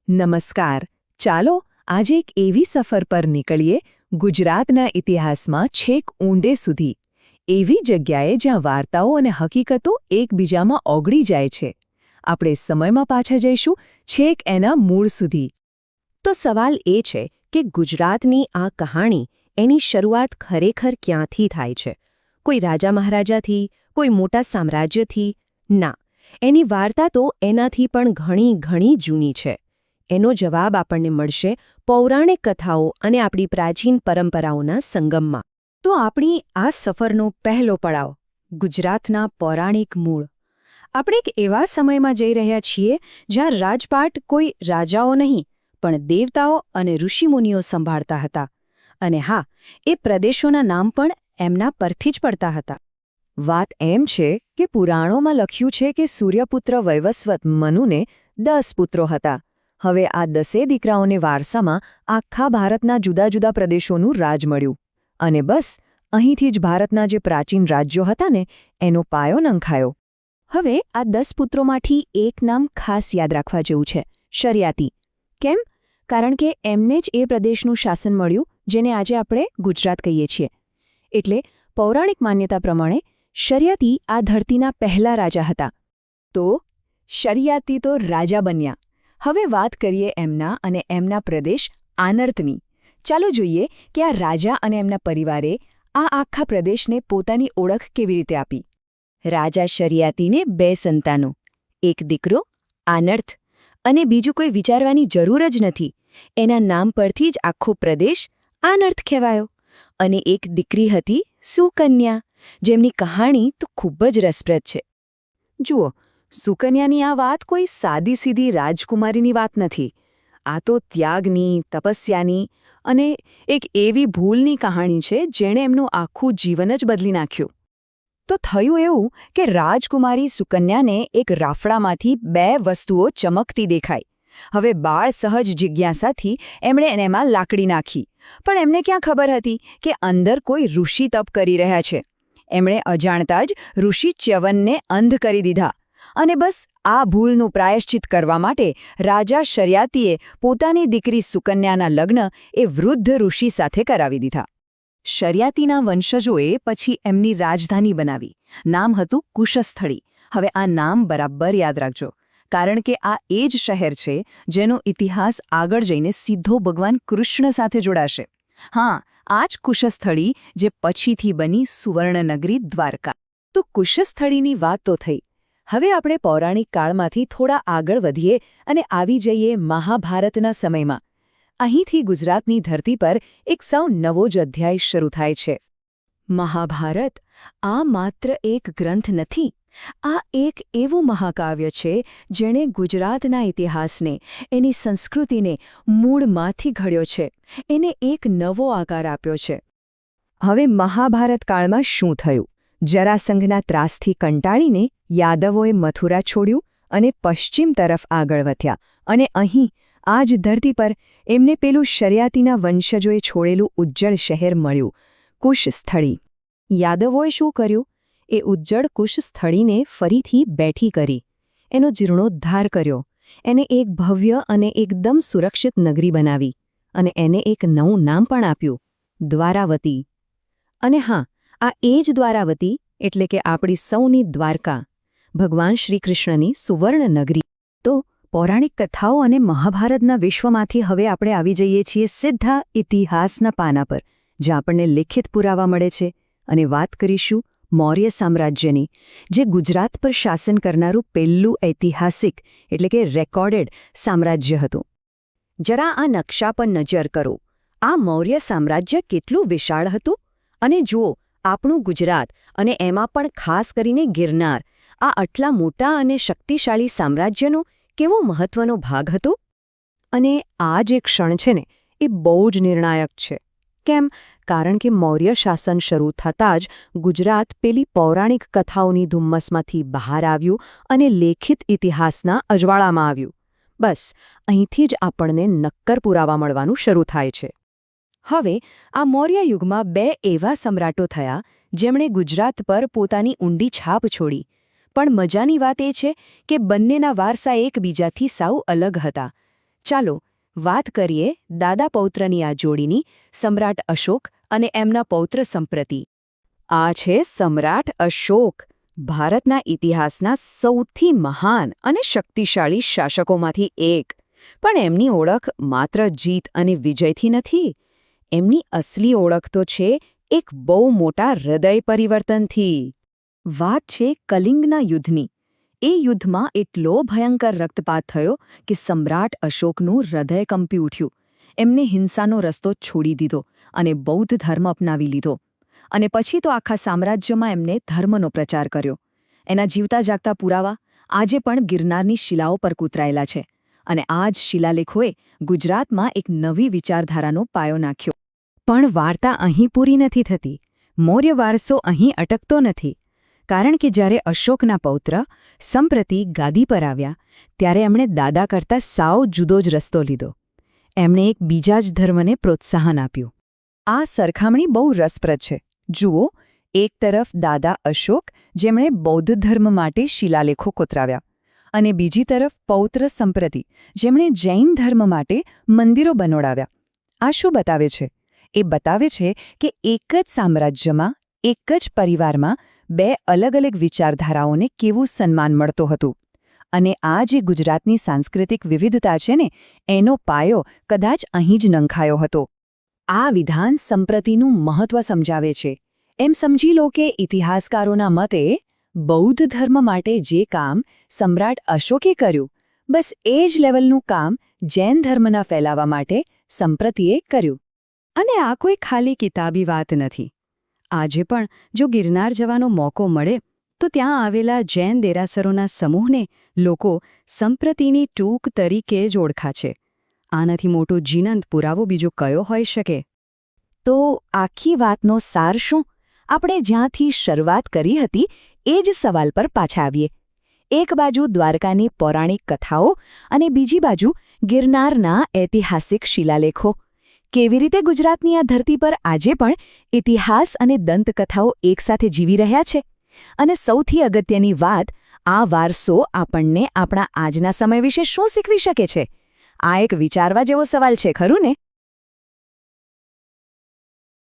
નમસ્કાર. ચાલો આજે એક એવી સફર પર નીકળીએ ગુજરાતના ઇતિહાસમાં છેક ઊંડે સુધી, એવી જગ્યાએ જ્યાં વાર્તાઓ અને હકીકતો એકબીજામાં ઓગળી જાય છે. આપણે સમયમાં પાછા જઈશું છેક એના મૂળ સુધી. તો સવાલ એ છે કે ગુજરાતની આ કહાણી એની શરૂઆત ખરેખર ક્યાંથી થાય છે? કોઈ રાજા મહારાજાથી, કોઈ મોટા સામ્રાજ્યથી? ના, એની વાર્તા તો એનાથી પણ ઘણી ઘણી જૂની છે. એનો જવાબ આપણને મળશે પૌરાણિક કથાઓ અને આપણી પ્રાચીન પરંપરાઓના સંગમમાં. તો આપણી આ સફરનો પહેલો પડાવ ગુજરાતના પૌરાણિક મૂળ. આપણે એક એવા સમયમાં જઈ રહ્યા છીએ જ્યાં રાજપાટ કોઈ રાજાઓ નહીં પણ દેવતાઓ અને ઋષિમુનિઓ સંભાળતા હતા. અને હા, એ પ્રદેશોના નામ પણ એમના પરથી જ પડતા હતા. વાત એમ છે કે પુરાણોમાં લખ્યું છે કે સૂર્યપુત્ર વૈવસ્વત મનુને 10 પુત્રો હતા. હવે આ 10 દીકરાઓને વારસામાં આખા ભારતના જુદા જુદા પ્રદેશોનું રાજ મળ્યું. અને બસ અહીંથી જ ભારતના જે પ્રાચીન રાજ્યો હતા ને એનો પાયો નંખાયો. હવે આ 10 પુત્રોમાંથી એક નામ ખાસ યાદ રાખવા જેવું છે: શરિયાતી. કેમ? કારણ કે એમને જ એ પ્રદેશનું શાસન મળ્યું જેને આજે આપણે ગુજરાત કહીએ છીએ. એટલે પૌરાણિક માન્યતા પ્રમાણે શરિયાતી આ ધરતીના પહેલા રાજા હતા. તો શરિયાતી તો રાજા બન્યા. હવે વાત કરીએ એમના અને એમના પ્રદેશ આનર્તની. ચાલો જોઈએ કે આ રાજા અને એમના પરિવારે આ આખા પ્રદેશને પોતાની ઓળખ કેવી રીતે આપી. રાજા શરિયાતીને 2 સંતાનો, એક દીકરો આનર્ત અને બીજું કોઈ વિચારવાની જરૂર જ નથી. એના નામ પરથી જ આખો પ્રદેશ આનર્ત કહેવાયો. અને એક દીકરી હતી સુકન્યા, જેમની કહાણી તો ખૂબ જ રસપ્રદ છે. જુઓ, સુકન્યાની આ વાત કોઈ સાદી સીધી રાજકુમારીની વાત નથી. આ તો ત્યાગની, તપસ્યાની અને એક એવી ભૂલની કહાણી છે જેણે એમનું આખું જીવન જ બદલી નાખ્યું. તો થયું એવું કે રાજકુમારી સુકન્યાને એક રાફડામાંથી 2 વસ્તુઓ ચમકતી દેખાઈ. હવે બાળ સહજ જિજ્ઞાસાથી એમણે એમાં લાકડી નાખી. પણ એમને ક્યાં ખબર હતી કે અંદર કોઈ ઋષિ તપ કરી રહ્યા છે. એમણે અજાણતા જ ઋષિ ચ્યવનને અંધ કરી દીધા. અને બસ આ ભૂલનું પ્રાયશ્ચિત કરવા માટે રાજા શરિયાતીએ પોતાની દીકરી સુકન્યાના લગ્ન એ વૃદ્ધ ઋષિ સાથે કરાવી દીધા. શરિયાતીના વંશજોએ પછી એમની રાજધાની બનાવી. નામ હતું કુશસ્થળી. હવે આ નામ બરાબર યાદ રાખજો, કારણ કે આ એ જ શહેર છે જેનો ઇતિહાસ આગળ જઈને સીધો ભગવાન કૃષ્ણ સાથે જોડાશે. હા, આ જ કુશસ્થળી જે પછીથી બની સુવર્ણનગરી દ્વારકા. તો કુશસ્થળીની વાત તો થઈ. હવે આપણે પૌરાણિક કાળમાંથી થોડા આગળ વધીએ અને આવી જઈએ મહાભારતના સમયમાં. અહીંથી ગુજરાતની ધરતી પર એક સાવ નવો જ અધ્યાય શરૂ થાય છે. મહાભારત આ માત્ર એક ગ્રંથ નથી. આ એક એવું મહાકાવ્ય છે જેણે ગુજરાતના ઇતિહાસને, એની સંસ્કૃતિને મૂળમાંથી ઘડ્યો છે, એને એક નવો આકાર આપ્યો છે. હવે મહાભારત કાળમાં શું થયું? જરાસંઘના ત્રાસથી કંટાળીને યાદવોએ મથુરા છોડ્યું અને પશ્ચિમ તરફ આગળ વધ્યા. અને અહીં આ જ ધરતી પર એમને પેલું શરિયાતીના વંશજોએ છોડેલું ઉજ્જળ શહેર મળ્યું, કુશસ્થળી. યાદવોએ શું કર્યું? એ ઉજ્જળ કુશસ્થળીને ફરીથી બેઠી કરી, એનો જીર્ણોદ્ધાર કર્યો, એને એક ભવ્ય અને એકદમ સુરક્ષિત નગરી બનાવી અને એને એક નવું નામ પણ આપ્યું, દ્વારાવતી. અને હા, આ એ જ દ્વારાવતી એટલે કે આપણી સૌની દ્વારકા, ભગવાન શ્રીકૃષ્ણની સુવર્ણ નગરી. તો પૌરાણિક કથાઓ અને મહાભારતના વિશ્વમાંથી હવે આપણે આવી જઈએ છીએ સીધા ઇતિહાસના પાના પર, જ્યાં આપણને લિખિત પુરાવા મળે છે. અને વાત કરીશું મૌર્ય સામ્રાજ્યની, જે ગુજરાત પર શાસન કરનારું પહેલું ઐતિહાસિક એટલે કે રેકોર્ડેડ સામ્રાજ્ય હતું. જરા આ નકશા પર નજર કરો. આ મૌર્ય સામ્રાજ્ય કેટલું વિશાળ હતું. અને જુઓ, આપણું ગુજરાત, અને એમાં પણ ખાસ કરીને ગિરનાર, આ આટલા મોટા અને શક્તિશાળી સામ્રાજ્યનો કેવો મહત્વનો ભાગ હતો. અને આ જે ક્ષણ છે ને, એ બહુ જ નિર્ણાયક છે. કેમ? કારણ કે મૌર્ય શાસન શરૂ થતાં જ ગુજરાત પેલી પૌરાણિક કથાઓની ધુમ્મસમાંથી બહાર આવ્યું અને લેખિત ઇતિહાસના અજવાળામાં આવ્યું. બસ અહીંથી જ આપણને નક્કર પુરાવા મળવાનું શરૂ થાય છે. હવે આ મૌર્ય યુગમાં 2 એવા સમ્રાટો થયા જેમણે ગુજરાત પર પોતાની ઊંડી છાપ છોડી. પણ મજાની વાત એ છે કે બંનેના વારસા એકબીજાથી સાવ અલગ હતા. ચાલો વાત કરીએ દાદા પૌત્રની આ જોડીની, સમ્રાટ અશોક અને એમના પૌત્ર સંપ્રતિ. આ છે સમ્રાટ અશોક, ભારતના ઇતિહાસના સૌથી મહાન અને શક્તિશાળી શાસકોમાંથી એક. પણ એમની ઓળખ માત્ર જીત અને વિજયથી નથી. એમની અસલી ઓળખ તો છે એક બહુ મોટા હૃદય પરિવર્તનથી. વાત છે કલિંગના યુદ્ધની. એ યુદ્ધમાં એટલો ભયંકર રક્તપાત થયો કે સમ્રાટ અશોકનું હૃદય કંપી ઉઠ્યું. એમને હિંસાનો રસ્તો છોડી દીધો અને બૌદ્ધ ધર્મ અપનાવી લીધો. અને પછી તો આખા સામ્રાજ્યમાં એમને ધર્મનો પ્રચાર કર્યો. એના જીવતા જાગતા પુરાવા આજે પણ ગિરનારની શિલાઓ પર કૂતરાયેલા છે. અને આ જ શિલાલેખોએ ગુજરાતમાં એક નવી વિચારધારાનો પાયો નાખ્યો. પણ વાર્તા અહીં પૂરી નથી થતી. મૌર્ય વારસો અહીં અટકતો નથી. કારણ કે જ્યારે અશોકના પૌત્ર સંપ્રતિ ગાદી પર આવ્યા ત્યારે એમણે દાદા કરતાં સાવ જુદો જ રસ્તો લીધો. એમણે એક બીજા જ ધર્મને પ્રોત્સાહન આપ્યું. આ સરખામણી બહુ રસપ્રદ છે. જુઓ, એક તરફ દાદા અશોક, જેમણે બૌદ્ધ ધર્મ માટે શિલાલેખો કોતરાવ્યા, અને બીજી તરફ પૌત્ર સંપ્રતિ, જેમણે જૈન ધર્મ માટે મંદિરો બનાવડાવ્યા. આ શું બતાવે છે? એ બતાવે છે કે એક જ સામ્રાજ્યમાં, એક જ પરિવારમાં બે અલગ અલગ વિચારધારાઓને કેવું સન્માન મળતું હતું. અને આ જે ગુજરાતની સાંસ્કૃતિક વિવિધતા છે ને, એનો પાયો કદાચ અહીં જ નંખાયો હતો. આ વિધાન સંપ્રતિનું મહત્વ સમજાવે છે. એમ સમજી લો કે ઇતિહાસકારોના મતે બૌદ્ધ ધર્મ માટે જે કામ સમ્રાટ અશોકે કર્યું, બસ એ જ લેવલનું કામ જૈન ધર્મના ફેલાવા માટે સંપ્રતિએ કર્યું. અને આ કોઈ ખાલી કિતાબી વાત નથી. આજે પણ જો ગિરનાર જવાનો મોકો મળે તો ત્યાં આવેલા જૈન દેરાસરોના સમૂહને લોકો સંપ્રતિની ટૂંક તરીકે જ ઓળખા છે. આનાથી મોટો જીવંત પુરાવો બીજો કયો હોઈ શકે? તો આખી વાતનો સાર શું? આપણે જ્યાંથી શરૂઆત કરી હતી એ જ સવાલ પર પાછા આવીએ. એક બાજુ દ્વારકાની પૌરાણિક કથાઓ અને બીજી બાજુ ગિરનારના ઐતિહાસિક શિલાલેખો. કેવી રીતે ગુજરાતની આ ધરતી પર આજે પણ ઇતિહાસ અને દંતકથાઓ એકસાથે જીવી રહ્યા છે? અને સૌથી અગત્યની વાત, આ વારસો આપણને આપણા આજના સમય વિશે શું શીખવી શકે છે? આ એક વિચારવા જેવો સવાલ છે, ખરું ને?